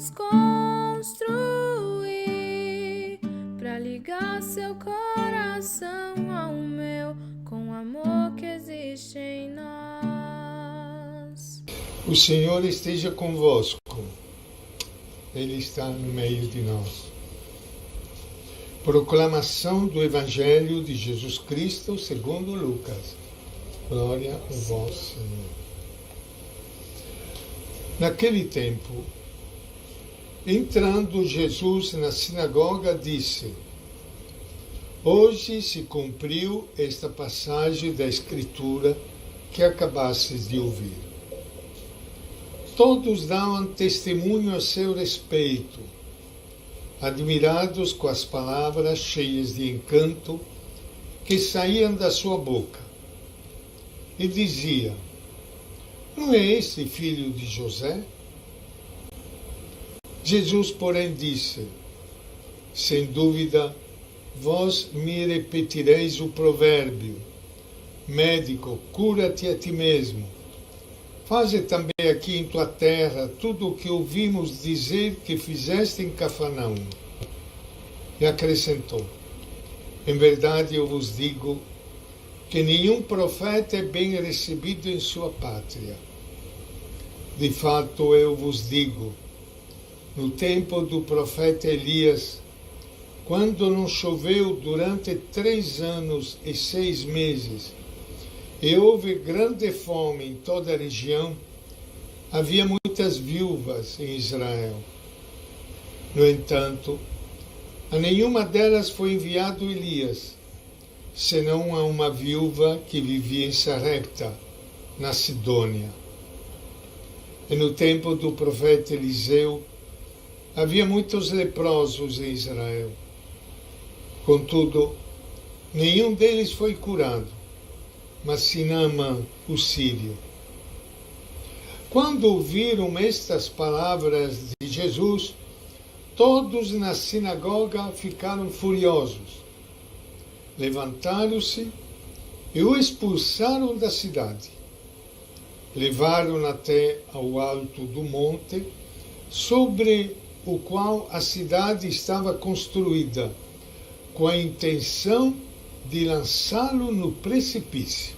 desconstruir, pra ligar seu coração ao meu, com o amor que existe em nós. O Senhor esteja convosco. Ele está no meio de nós. Proclamação do Evangelho de Jesus Cristo segundo Lucas. Glória a vós, Senhor. Naquele tempo, entrando Jesus na sinagoga, disse: Hoje se cumpriu esta passagem da Escritura que acabastes de ouvir. Todos davam testemunho a seu respeito, admirados com as palavras cheias de encanto que saíam da sua boca. E dizia: Não é este filho de José? Jesus, porém, disse: Sem dúvida, vós me repetireis o provérbio: Médico, cura-te a ti mesmo. Faze também aqui em tua terra tudo o que ouvimos dizer que fizeste em Cafarnaum. E acrescentou: Em verdade eu vos digo que nenhum profeta é bem recebido em sua pátria. De fato eu vos digo, no tempo do profeta Elias, quando não choveu durante 3 anos e 6 meses, e houve grande fome em toda a região, havia muitas viúvas em Israel. No entanto, a nenhuma delas foi enviado Elias, senão a uma viúva que vivia em Sarepta, na Sidônia. E no tempo do profeta Eliseu, havia muitos leprosos em Israel. Contudo, nenhum deles foi curado, mas Sinamã, o sírio. Quando ouviram estas palavras de Jesus, todos na sinagoga ficaram furiosos. Levantaram-se e o expulsaram da cidade. Levaram-no até ao alto do monte, sobre o qual a cidade estava construída, com a intenção de lançá-lo no precipício.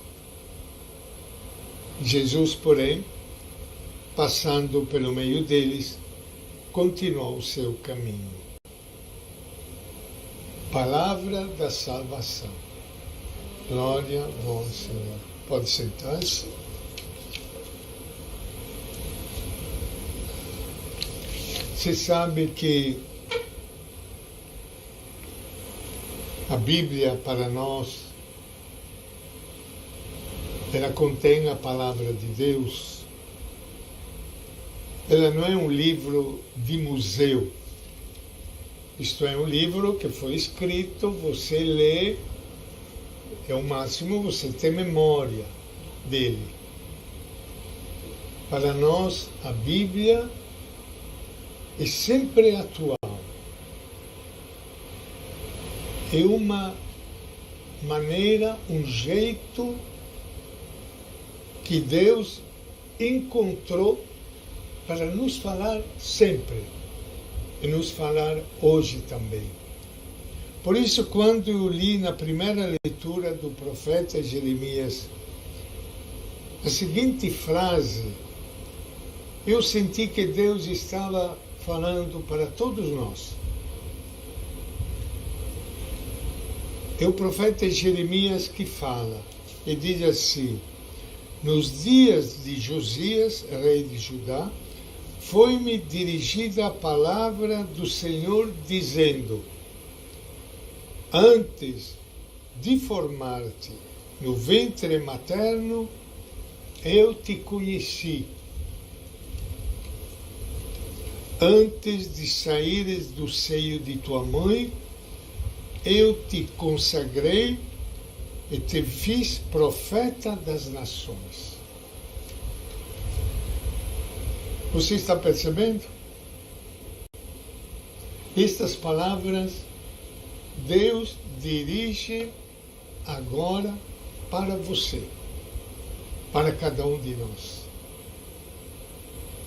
Jesus, porém, passando pelo meio deles, continuou o seu caminho. Palavra da salvação. Glória a vós, Senhor. Pode sentar-se. Você sabe que a Bíblia, para nós, ela contém a palavra de Deus. Ela não é um livro de museu. Isto é um livro que foi escrito, você lê, é o máximo você tem memória dele. Para nós, a Bíblia é sempre atual. É uma maneira, um jeito que Deus encontrou para nos falar sempre e nos falar hoje também. Por isso, quando eu li na primeira leitura do profeta Jeremias a seguinte frase, eu senti que Deus estava falando para todos nós. É o profeta Jeremias que fala e diz assim: Nos dias de Josias, rei de Judá, foi-me dirigida a palavra do Senhor, dizendo: Antes de formar-te no ventre materno, eu te conheci. Antes de saíres do seio de tua mãe, eu te consagrei e te fiz profeta das nações. Você está percebendo? Estas palavras Deus dirige agora para você, para cada um de nós.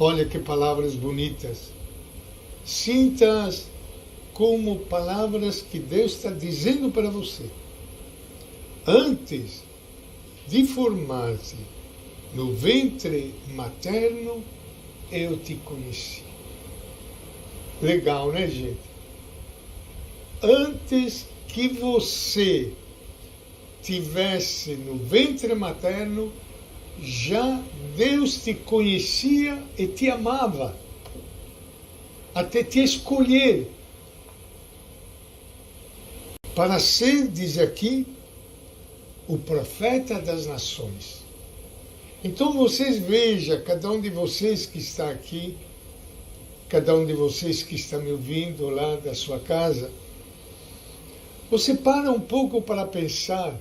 Olha que palavras bonitas. Sinta-as como palavras que Deus está dizendo para você. Antes de formar-te no ventre materno, eu te conheci. Legal, né, gente? Antes que você tivesse no ventre materno, já Deus te conhecia e te amava, até te escolher para ser, diz aqui, o profeta das nações. Então vocês vejam, cada um de vocês que está aqui, cada um de vocês que está me ouvindo lá da sua casa, você para um pouco para pensar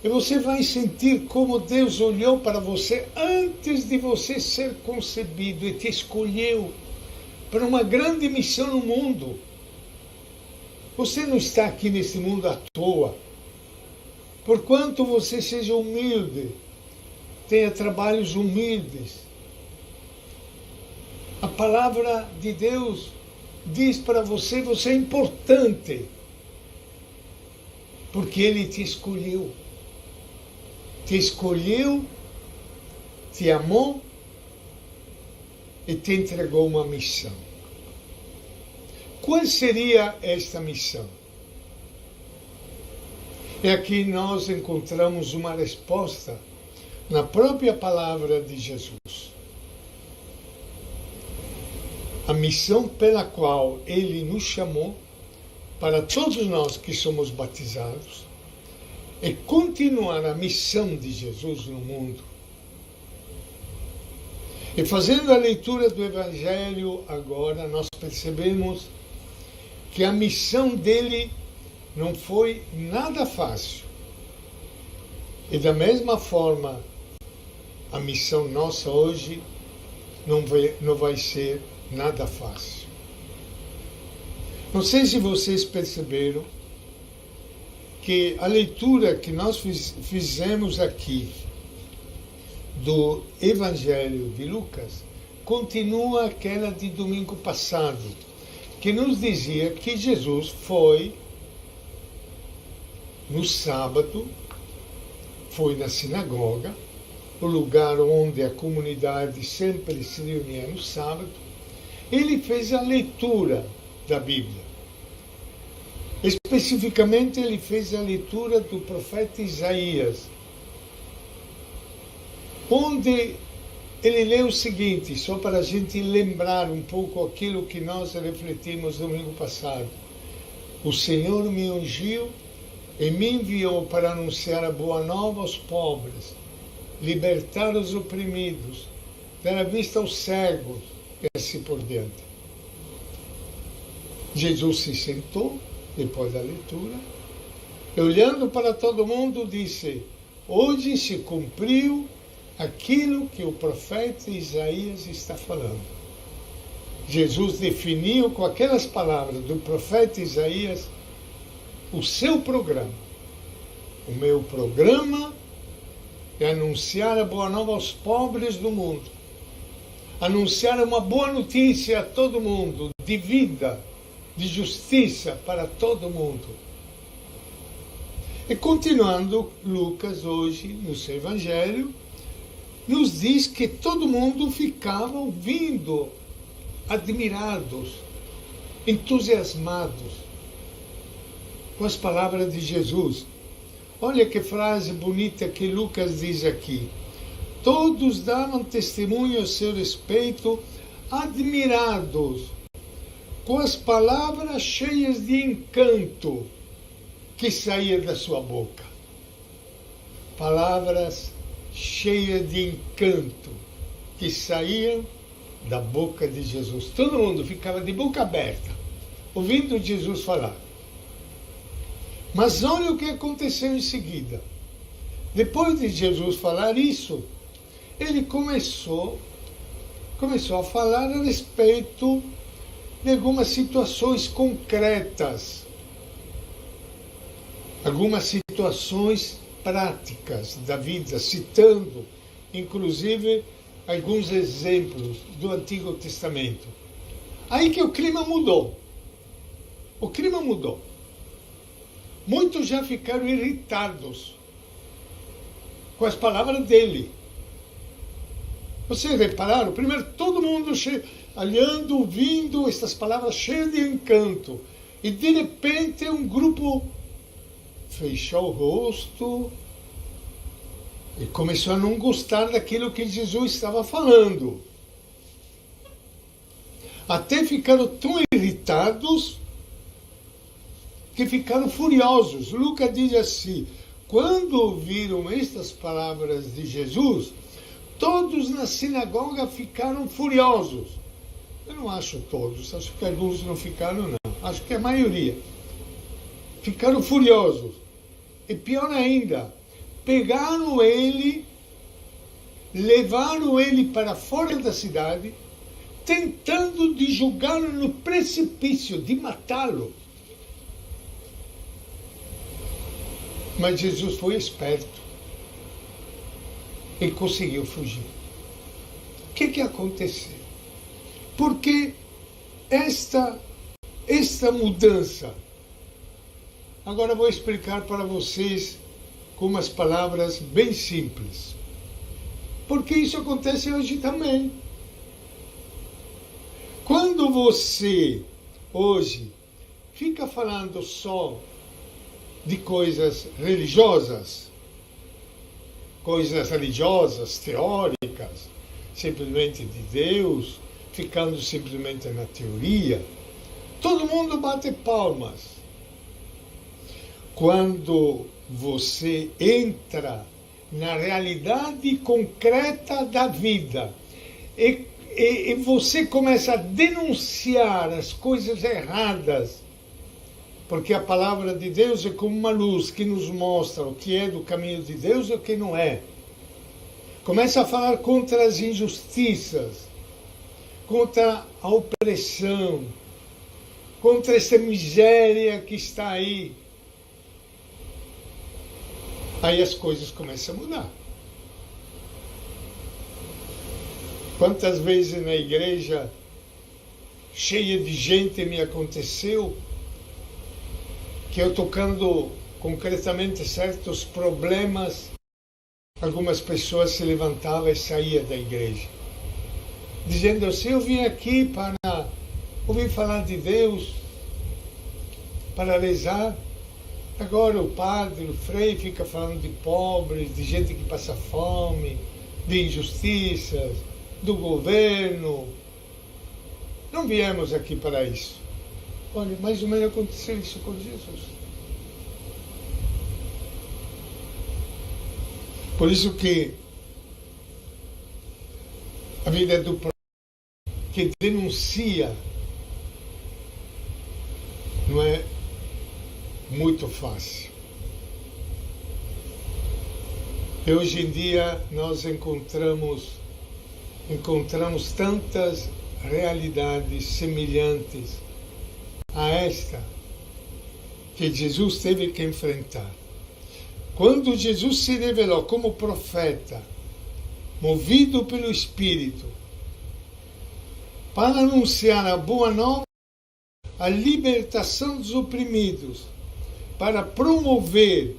e você vai sentir como Deus olhou para você antes de você ser concebido e te escolheu para uma grande missão no mundo. Você não está aqui nesse mundo à toa. Porquanto você seja humilde, tenha trabalhos humildes. A palavra de Deus diz para você, você é importante, porque Ele te escolheu. Te escolheu, te amou e te entregou uma missão. Qual seria esta missão? E aqui nós encontramos uma resposta na própria palavra de Jesus. A missão pela qual Ele nos chamou, para todos nós que somos batizados, é continuar a missão de Jesus no mundo. E fazendo a leitura do Evangelho agora, nós percebemos que a missão dele não foi nada fácil. E da mesma forma, a missão nossa hoje não vai ser nada fácil. Não sei se vocês perceberam que a leitura que nós fizemos aqui do Evangelho de Lucas continua aquela de domingo passado, que nos dizia que Jesus foi no sábado, foi na sinagoga, o lugar onde a comunidade sempre se reunia no sábado. Ele fez a leitura da Bíblia. Especificamente, ele fez a leitura do profeta Isaías, onde ele leu o seguinte, só para a gente lembrar um pouco aquilo que nós refletimos domingo passado. O Senhor me ungiu e me enviou para anunciar a boa nova aos pobres, libertar os oprimidos, dar a vista aos cegos, e assim por diante. Jesus se sentou, depois da leitura, e olhando para todo mundo, disse: hoje se cumpriu aquilo que o profeta Isaías está falando. Jesus definiu com aquelas palavras do profeta Isaías o seu programa. O meu programa é anunciar a boa nova aos pobres do mundo, anunciar uma boa notícia a todo mundo, de vida, de justiça para todo mundo. E continuando, Lucas hoje, no seu Evangelho, nos diz que todo mundo ficava ouvindo, admirados, entusiasmados com as palavras de Jesus. Olha que frase bonita que Lucas diz aqui. Todos davam testemunho a seu respeito, admirados com as palavras cheias de encanto que saíam da sua boca. Palavras cheias de encanto que saíam da boca de Jesus. Todo mundo ficava de boca aberta, ouvindo Jesus falar. Mas olha o que aconteceu em seguida. Depois de Jesus falar isso, ele começou a falar a respeito de algumas situações concretas, algumas situações práticas da vida, citando, inclusive, alguns exemplos do Antigo Testamento. Aí que o clima mudou. O clima mudou. Muitos já ficaram irritados com as palavras dele. Vocês repararam? Primeiro, todo mundo olhando, ouvindo essas palavras cheias de encanto. E de repente um grupo fechou o rosto e começou a não gostar daquilo que Jesus estava falando. Até ficaram tão irritados que ficaram furiosos. Lucas diz assim: quando ouviram estas palavras de Jesus, todos na sinagoga ficaram furiosos. Eu não acho todos, acho que alguns não ficaram, não. Acho que a maioria. Ficaram furiosos. E pior ainda, pegaram ele, levaram ele para fora da cidade, tentando de jogá-lo no precipício, de matá-lo. Mas Jesus foi esperto e conseguiu fugir. O que aconteceu? Porque esta mudança, agora vou explicar para vocês com umas palavras bem simples. Porque isso acontece hoje também. Quando você, hoje, fica falando só de coisas religiosas, teóricas, simplesmente de Deus, ficando simplesmente na teoria, todo mundo bate palmas. Quando você entra na realidade concreta da vida e você começa a denunciar as coisas erradas, porque a palavra de Deus é como uma luz que nos mostra o que é do caminho de Deus e o que não é. Começa a falar contra as injustiças, contra a opressão, contra essa miséria que está aí. Aí as coisas começam a mudar. Quantas vezes na igreja, cheia de gente, me aconteceu que eu tocando concretamente certos problemas, algumas pessoas se levantavam e saíam da igreja, dizendo assim: eu vim aqui para ouvir falar de Deus, para rezar. Agora o padre, o frei fica falando de pobres, de gente que passa fome, de injustiças, do governo. Não viemos aqui para isso. Olha, mais ou menos aconteceu isso com Jesus. Por isso que a vida do profeta que denuncia não é muito fácil. E hoje em dia nós encontramos tantas realidades semelhantes a esta que Jesus teve que enfrentar. Quando Jesus se revelou como profeta, movido pelo Espírito, para anunciar a boa nova, a libertação dos oprimidos, para promover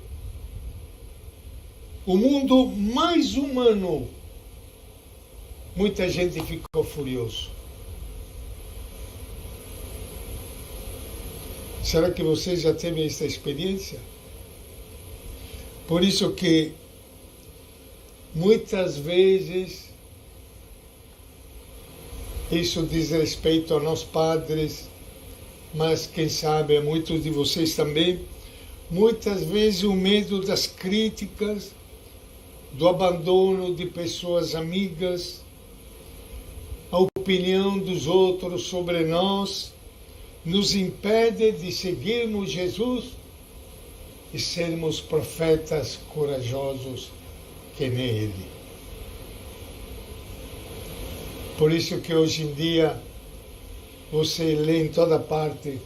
o mundo mais humano, muita gente ficou furioso. Será que você já teve essa experiência? Por isso que muitas vezes isso diz respeito a nós padres, mas quem sabe a muitos de vocês também, muitas vezes o medo das críticas, do abandono de pessoas amigas, a opinião dos outros sobre nós, nos impede de seguirmos Jesus e sermos profetas corajosos que nem Ele. Por isso que hoje em dia você lê em toda parte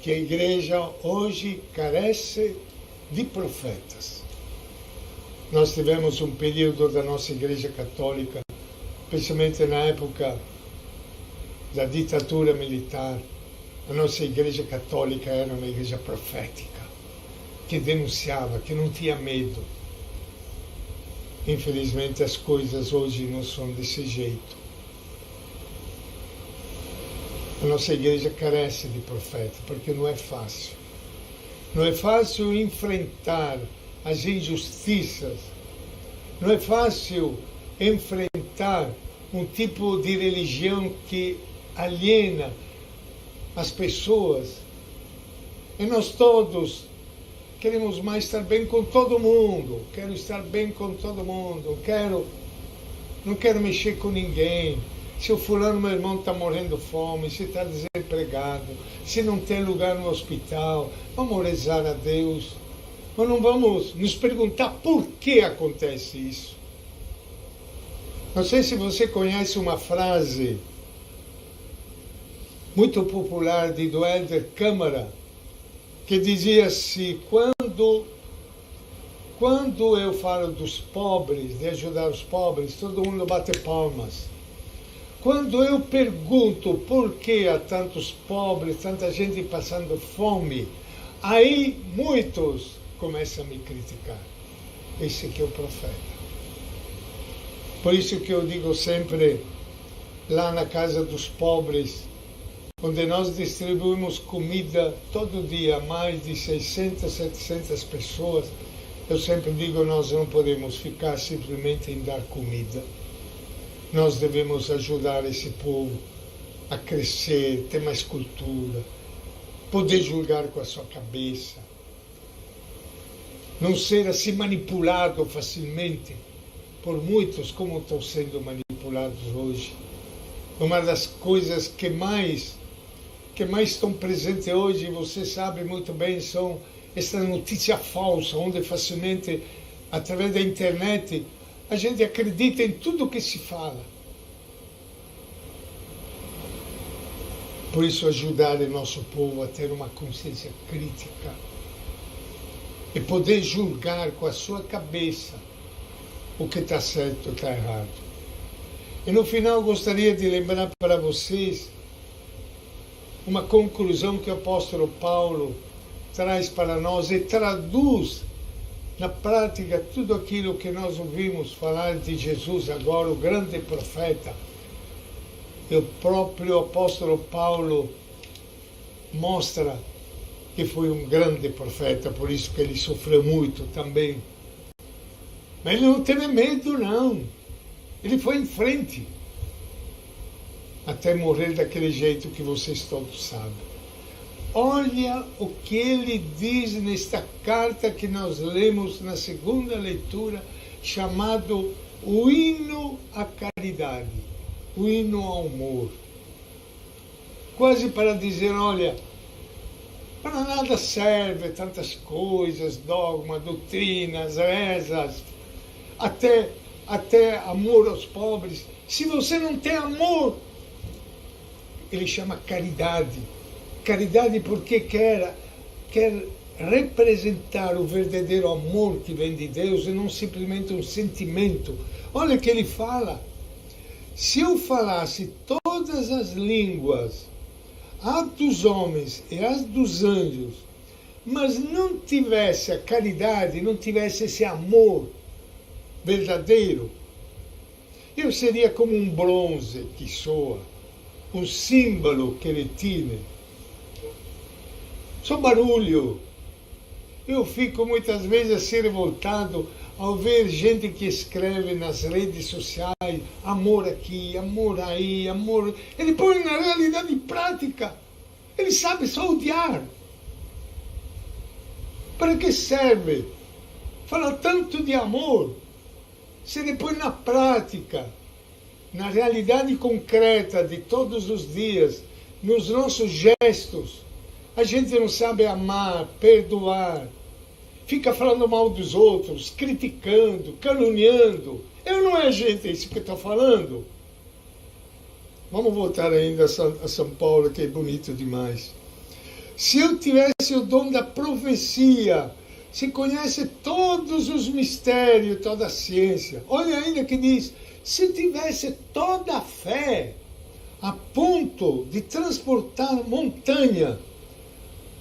que a igreja hoje carece de profetas. Nós tivemos um período da nossa igreja católica, especialmente na época da ditadura militar, a nossa igreja católica era uma igreja profética, que denunciava, que não tinha medo. Infelizmente as coisas hoje não são desse jeito. A nossa igreja carece de profeta, porque não é fácil. Não é fácil enfrentar as injustiças. Não é fácil enfrentar um tipo de religião que aliena as pessoas. E nós todos queremos mais estar bem com todo mundo. Quero estar bem com todo mundo. Não quero mexer com ninguém. Se o fulano, meu irmão, está morrendo de fome, se está desempregado, se não tem lugar no hospital, vamos rezar a Deus. Mas não vamos nos perguntar por que acontece isso. Não sei se você conhece uma frase muito popular de do Helder Câmara, que dizia assim: quando eu falo dos pobres, de ajudar os pobres, todo mundo bate palmas. Quando eu pergunto por que há tantos pobres, tanta gente passando fome, aí muitos começam a me criticar. Esse aqui é o profeta. Por isso que eu digo sempre, lá na casa dos pobres, onde nós distribuímos comida todo dia, mais de 600, 700 pessoas, eu sempre digo, nós não podemos ficar simplesmente em dar comida. Nós devemos ajudar esse povo a crescer, ter mais cultura, poder julgar com a sua cabeça, não ser assim manipulado facilmente por muitos, como estão sendo manipulados hoje. Uma das coisas que mais estão presentes hoje, você sabe muito bem, são essa notícia falsa, onde facilmente, através da internet, a gente acredita em tudo o que se fala. Por isso, ajudar o nosso povo a ter uma consciência crítica e poder julgar com a sua cabeça o que está certo e o que está errado. E no final, gostaria de lembrar para vocês uma conclusão que o apóstolo Paulo traz para nós e traduz na prática tudo aquilo que nós ouvimos falar de Jesus agora, o grande profeta. E o próprio apóstolo Paulo mostra que foi um grande profeta, por isso que ele sofreu muito também. Mas ele não teve medo, não. Ele foi em frente, até morrer daquele jeito que vocês todos sabem. Olha o que ele diz nesta carta que nós lemos na segunda leitura, chamado o hino à caridade, o hino ao amor. Quase para dizer, olha, para nada serve tantas coisas, dogma, doutrinas, rezas, até amor aos pobres. Se você não tem amor, ele chama caridade. Caridade porque quer representar o verdadeiro amor que vem de Deus e não simplesmente um sentimento. Olha o que ele fala. Se eu falasse todas as línguas, a dos homens e as dos anjos, mas não tivesse a caridade, não tivesse esse amor verdadeiro, eu seria como um bronze que soa, um símbolo que retine. Só barulho. Eu fico muitas vezes assim revoltado ao ver gente que escreve nas redes sociais, amor aqui, amor aí, amor... Ele põe na realidade prática. Ele sabe só odiar. Para que serve? Fala tanto de amor. Se ele põe na prática, na realidade concreta de todos os dias, nos nossos gestos, a gente não sabe amar, perdoar, fica falando mal dos outros, criticando, caluniando. Eu não é gente isso que está falando. Vamos voltar ainda a São Paulo, que é bonito demais. Se eu tivesse o dom da profecia, se conhece todos os mistérios, toda a ciência. Olha ainda que diz, se tivesse toda a fé, a ponto de transportar montanha.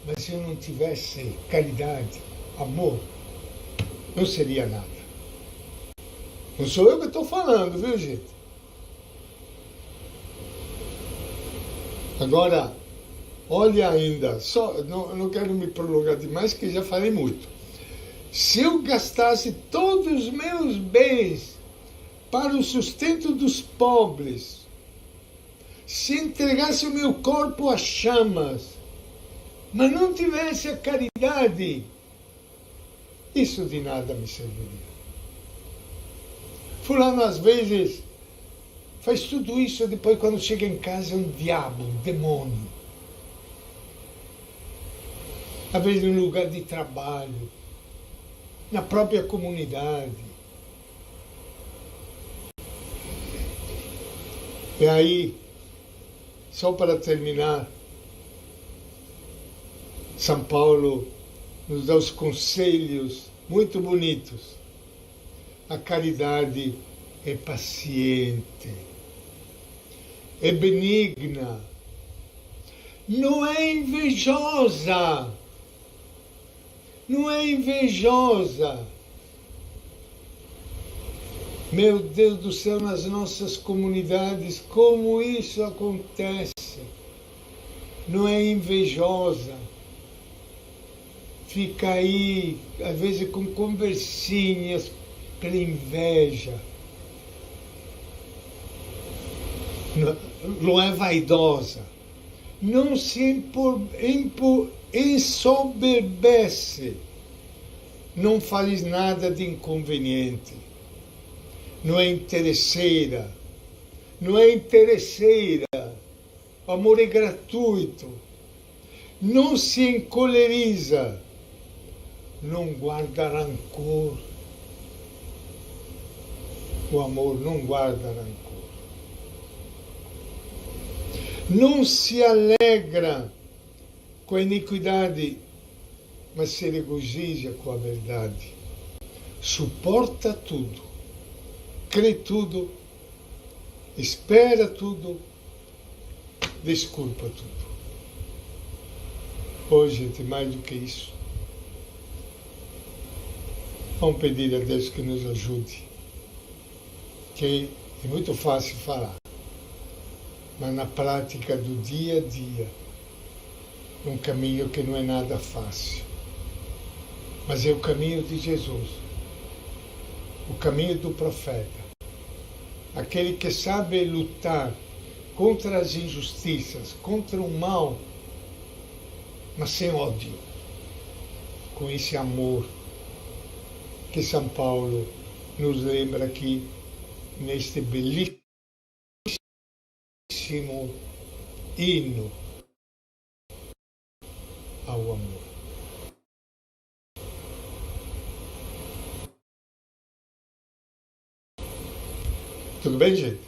Mas se eu não tivesse caridade, amor, não seria nada. Não sou eu que estou falando, viu, gente? Agora, olha ainda, só não quero me prolongar demais, que já falei muito. Se eu gastasse todos os meus bens para o sustento dos pobres, se entregasse o meu corpo às chamas, mas não tivesse a caridade, isso de nada me serviria. Fulano, às vezes, faz tudo isso, depois quando chega em casa é um diabo, um demônio. Às vezes no lugar de trabalho, na própria comunidade. E aí, só para terminar, São Paulo nos dá os conselhos muito bonitos. A caridade é paciente, é benigna, não é invejosa. Não é invejosa. Meu Deus do céu, nas nossas comunidades, como isso acontece? Não é invejosa. Fica aí, às vezes, com conversinhas pela inveja. Não é vaidosa. Não se ensoberbece. Não faz nada de inconveniente. Não é interesseira. Não é interesseira. O amor é gratuito. Não se encoleriza. Não guarda rancor. O amor não guarda rancor. Não se alegra com a iniquidade, mas se regozija com a verdade. Suporta tudo, crê tudo, espera tudo, desculpa tudo. Hoje, gente, mais do que isso, vamos pedir a Deus que nos ajude, que é muito fácil falar, mas na prática do dia a dia, um caminho que não é nada fácil, mas é o caminho de Jesus, o caminho do profeta, aquele que sabe lutar contra as injustiças, contra o mal, mas sem ódio, com esse amor que São Paulo nos lembra aqui neste belíssimo hino ao amor. Tudo bem, gente?